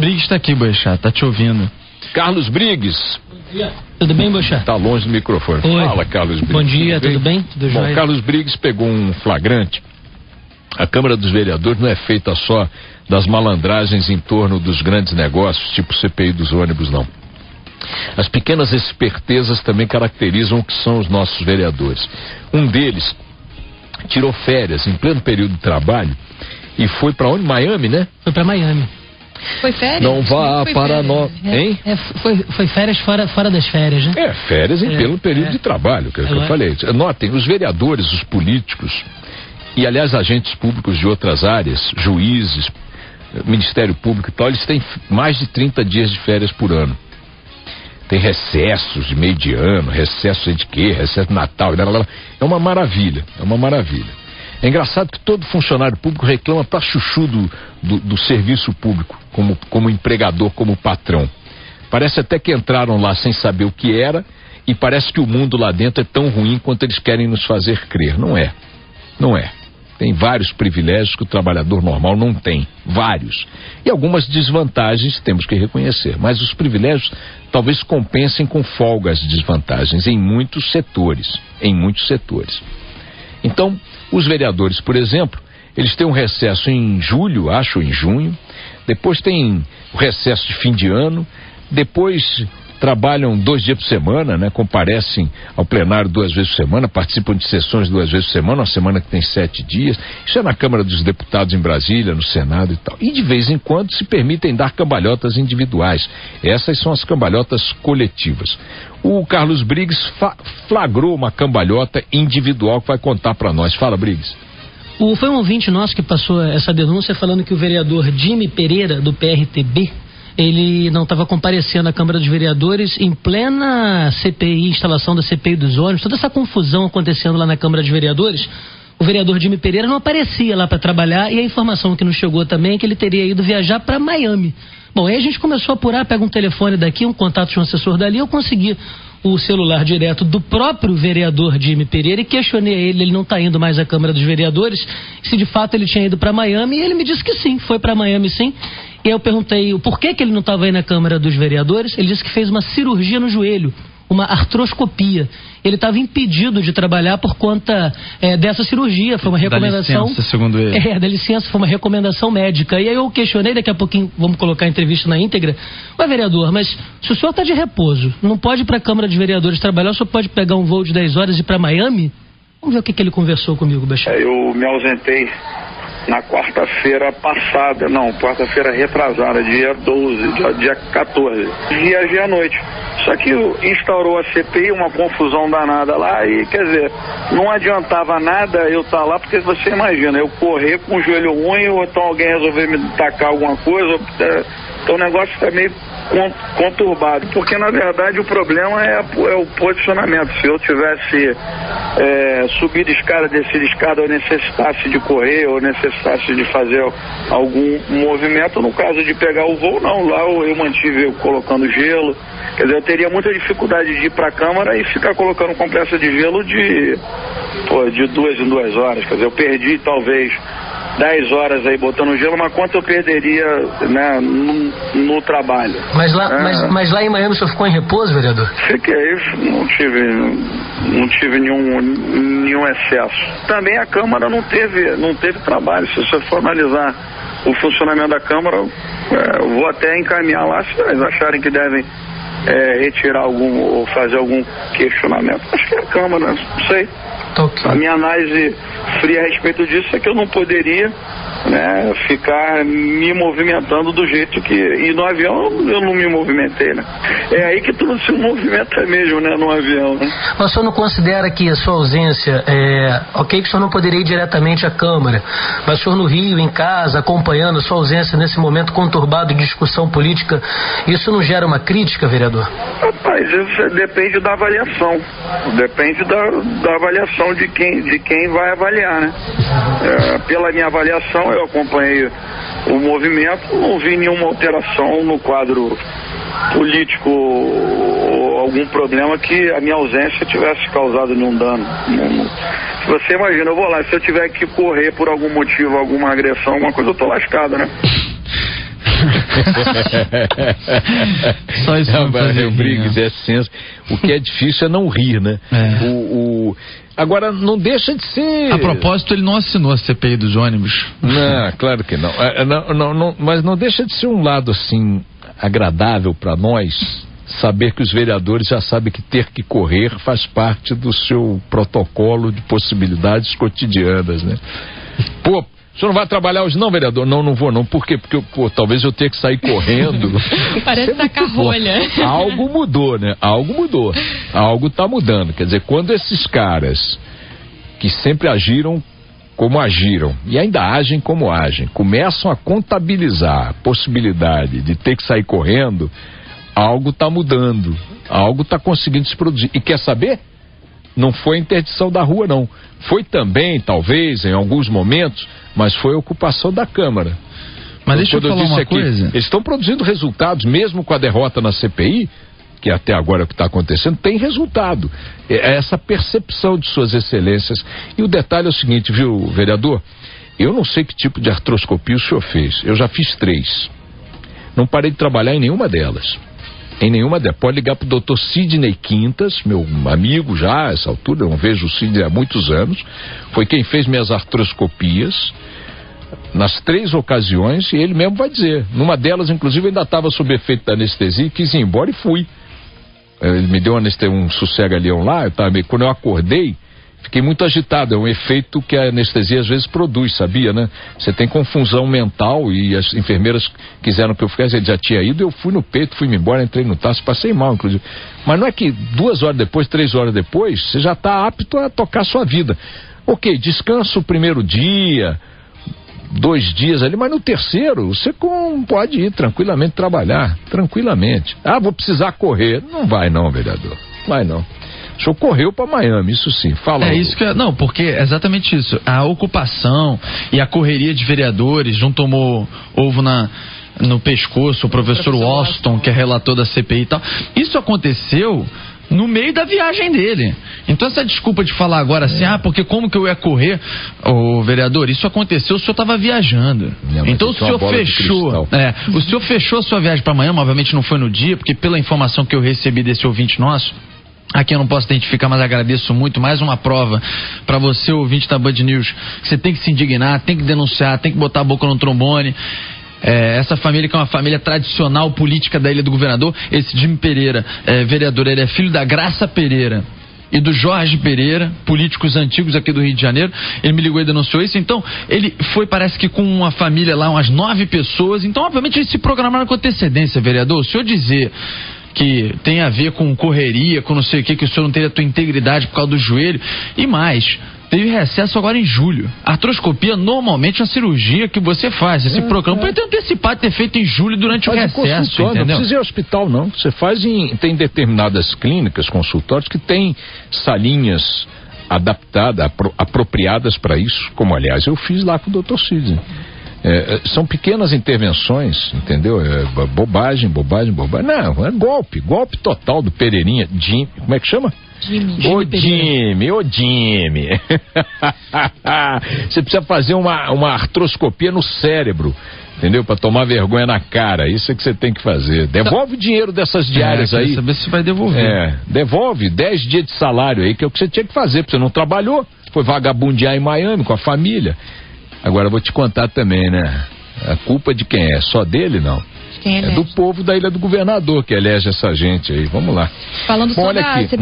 Briggs está aqui, Boechat, tá te ouvindo. Carlos Briggs. Tudo bem, Boechat? Tá longe do microfone. Oi. Fala, Carlos Briggs. Bom dia, tudo bem? Tudo Bom, jóia? Carlos Briggs pegou um flagrante. A Câmara dos Vereadores não é feita só das malandragens em torno dos grandes negócios, tipo CPI dos ônibus, não. As pequenas espertezas também caracterizam o que são os nossos vereadores. Um deles tirou férias em pleno período de trabalho e foi para onde? Miami, né? Foi para Miami. Foi férias? Não vá para nós, hein? Foi férias fora das férias, né? Férias em pleno período de trabalho, que é o que eu falei. Notem, os vereadores, os políticos e, aliás, agentes públicos de outras áreas, juízes, Ministério Público e tal, eles têm mais de 30 dias de férias por ano. Tem recessos de meio de ano, recesso de quê? Recesso de Natal, é uma maravilha, é uma maravilha. É engraçado que todo funcionário público reclama pra chuchu do serviço público, como empregador, como patrão. Parece até que entraram lá sem saber o que era e parece que o mundo lá dentro é tão ruim quanto eles querem nos fazer crer. Não é, não é. Tem vários privilégios que o trabalhador normal não tem, vários. E algumas desvantagens temos que reconhecer, mas os privilégios talvez compensem com folga as desvantagens em muitos setores, Então, os vereadores, por exemplo, eles têm um recesso em julho, acho, em junho, depois tem o recesso de fim de ano, depois trabalham 2 dias por semana, né? Comparecem ao plenário 2 vezes por semana, participam de sessões 2 vezes por semana, uma semana que tem 7 dias. Isso é na Câmara dos Deputados em Brasília, no Senado e tal. E de vez em quando se permitem dar cambalhotas individuais. Essas são as cambalhotas coletivas. O Carlos Briggs flagrou uma cambalhota individual que vai contar para nós. Fala, Briggs. Foi um ouvinte nosso que passou essa denúncia falando que o vereador Jimmy Pereira, do PRTB, ele não estava comparecendo à Câmara dos Vereadores em plena CPI, instalação da CPI dos ônibus, toda essa confusão acontecendo lá na Câmara dos Vereadores. O vereador Jimmy Pereira não aparecia lá para trabalhar e a informação que nos chegou também é que ele teria ido viajar para Miami. Bom, aí a gente começou a apurar, pega um telefone daqui, um contato de um assessor dali, eu consegui o celular direto do próprio vereador Jimmy Pereira e questionei ele não está indo mais à Câmara dos Vereadores, se de fato ele tinha ido para Miami, e ele me disse que sim, foi para Miami sim. E eu perguntei o porquê que ele não estava aí na Câmara dos Vereadores. Ele disse que fez uma cirurgia no joelho, uma artroscopia. Ele estava impedido de trabalhar por conta dessa cirurgia. Foi uma recomendação. Da licença, segundo ele. Da licença, foi uma recomendação médica. E aí eu questionei, daqui a pouquinho vamos colocar a entrevista na íntegra. Ué, vereador, mas se o senhor está de repouso, não pode ir para a Câmara dos Vereadores trabalhar, só pode pegar um voo de 10 horas e ir para Miami? Vamos ver o que ele conversou comigo, Boechat. Eu me ausentei na quarta-feira passada, quarta-feira retrasada, dia 12, dia 14. Viajei à noite. Só que instaurou a CPI, uma confusão danada lá e, quer dizer, não adiantava nada eu estar lá, porque você imagina, eu correr com o joelho ruim ou então alguém resolver me tacar alguma coisa, então o negócio está meio conturbado, porque na verdade o problema é o posicionamento. Se eu tivesse subido escada, descido escada, ou necessitasse de correr, ou necessitasse de fazer algum movimento, no caso de pegar o voo, não, lá eu mantive colocando gelo, quer dizer, eu teria muita dificuldade de ir para a Câmara e ficar colocando compressa de gelo de 2 em 2 horas, quer dizer, eu perdi talvez 10 horas aí botando gelo, mas quanto eu perderia, né, no trabalho. Mas lá em Miami o senhor ficou em repouso, vereador? Fiquei, não tive nenhum excesso. Também a Câmara não teve trabalho. Se você for analisar o funcionamento da Câmara, eu vou até encaminhar lá, se eles acharem que devem retirar algum ou fazer algum questionamento. Acho que é a Câmara, não sei. Okay. A minha análise fria a respeito disso é que eu não poderia, né, ficar me movimentando do jeito que... E no avião eu não me movimentei, né? É aí que tudo se movimenta mesmo, né, no avião, né? Mas o senhor não considera que a sua ausência, ok que o senhor não poderia ir diretamente à Câmara, mas o senhor no Rio, em casa, acompanhando a sua ausência nesse momento conturbado de discussão política, isso não gera uma crítica, vereador? Rapaz, isso depende da avaliação. Depende da avaliação de quem vai avaliar, né? Pela minha avaliação, eu acompanhei o movimento, não vi nenhuma alteração no quadro político ou algum problema que a minha ausência tivesse causado nenhum dano. Se você imagina, eu vou lá, se eu tiver que correr por algum motivo, alguma agressão, alguma coisa, eu tô lascado, né? Só isso não fazer o Briggs é senso. O que é difícil é não rir, né? Agora, não deixa de ser... A propósito, ele não assinou a CPI dos ônibus. Não, claro que não. Mas não deixa de ser um lado, assim, agradável para nós, saber que os vereadores já sabem que ter que correr faz parte do seu protocolo de possibilidades cotidianas, né? Pô, o senhor não vai trabalhar hoje não, vereador? Não vou não. Por quê? Porque talvez eu tenha que sair correndo. Parece tacar rolha. Algo mudou, né? Algo mudou. Algo está mudando. Quer dizer, quando esses caras que sempre agiram como agiram e ainda agem como agem, começam a contabilizar a possibilidade de ter que sair correndo, algo está mudando. Algo está conseguindo se produzir. E quer saber? Não foi a interdição da rua, não. Foi também, talvez, em alguns momentos, mas foi a ocupação da Câmara. Mas deixa eu falar uma coisa. Eles estão produzindo resultados, mesmo com a derrota na CPI, que até agora é o que está acontecendo, tem resultado. É essa percepção de suas excelências. E o detalhe é o seguinte, viu, vereador? Eu não sei que tipo de artroscopia o senhor fez. Eu já fiz 3. Não parei de trabalhar em nenhuma delas. Pode ligar pro Dr. Sidney Quintas, meu amigo já a essa altura, eu não vejo o Sidney há muitos anos, foi quem fez minhas artroscopias nas 3 ocasiões, e ele mesmo vai dizer. Numa delas, inclusive, eu ainda estava sob efeito da anestesia, quis ir embora e fui. Ele me deu um sossega-leão lá, quando eu acordei, fiquei muito agitado. É um efeito que a anestesia às vezes produz, sabia, né? Você tem confusão mental e as enfermeiras quiseram que eu ficasse, ele já tinha ido, eu fui no peito, fui-me embora, entrei no taço, passei mal, inclusive. Mas não é que 2 horas depois, 3 horas depois, você já está apto a tocar a sua vida. Ok, descanso o primeiro dia, 2 dias ali, mas no terceiro você pode ir tranquilamente trabalhar, tranquilamente. Ah, vou precisar correr. Não vai não, vereador, vai não. O senhor correu para Miami, isso sim. Fala. Isso que não, porque é exatamente isso. A ocupação e a correria de vereadores, não tomou ovo no pescoço, o professor Washington, que é relator da CPI e tal. Isso aconteceu no meio da viagem dele. Então essa desculpa de falar agora assim, porque como que eu ia correr, vereador, isso aconteceu, o senhor estava viajando. Então o senhor fechou, o senhor fechou a sua viagem para Miami, obviamente não foi no dia, porque pela informação que eu recebi desse ouvinte nosso, aqui eu não posso identificar, mas agradeço muito. Mais uma prova para você, ouvinte da Band News, que você tem que se indignar, tem que denunciar, tem que botar a boca no trombone. Essa família que é uma família tradicional política da Ilha do Governador, esse Jimmy Pereira, vereador, ele é filho da Graça Pereira e do Jorge Pereira, políticos antigos aqui do Rio de Janeiro. Ele me ligou e denunciou isso. Então, ele foi, parece que com uma família lá, umas 9 pessoas. Então, obviamente, eles se programaram com antecedência, vereador. O senhor dizer que tem a ver com correria, com não sei o que o senhor não teria a tua integridade por causa do joelho, e mais, teve recesso agora em julho. Artroscopia normalmente é uma cirurgia que você faz. Esse programa pode ter antecipado, ter feito em julho durante o recesso, entendeu? Não precisa ir ao hospital, não. Você faz tem determinadas clínicas, consultórios que tem salinhas adaptadas, apropriadas para isso, como aliás eu fiz lá com o Dr. Sidney. São pequenas intervenções, entendeu? Bobagem. Não, é golpe total do Pereirinha. Jimmy, como é que chama? Jimmy. Você precisa fazer uma artroscopia no cérebro, entendeu? Pra tomar vergonha na cara. Isso é que você tem que fazer. Devolve o dinheiro dessas diárias aí. Saber se vai devolver. Devolve 10 dias de salário aí, que é o que você tinha que fazer, porque você não trabalhou, foi vagabundear em Miami com a família. Agora eu vou te contar também, né? A culpa de quem é? Só dele, não? Quem elege? É do povo da Ilha do Governador que elege essa gente aí. Vamos lá. Falando sobre a CPI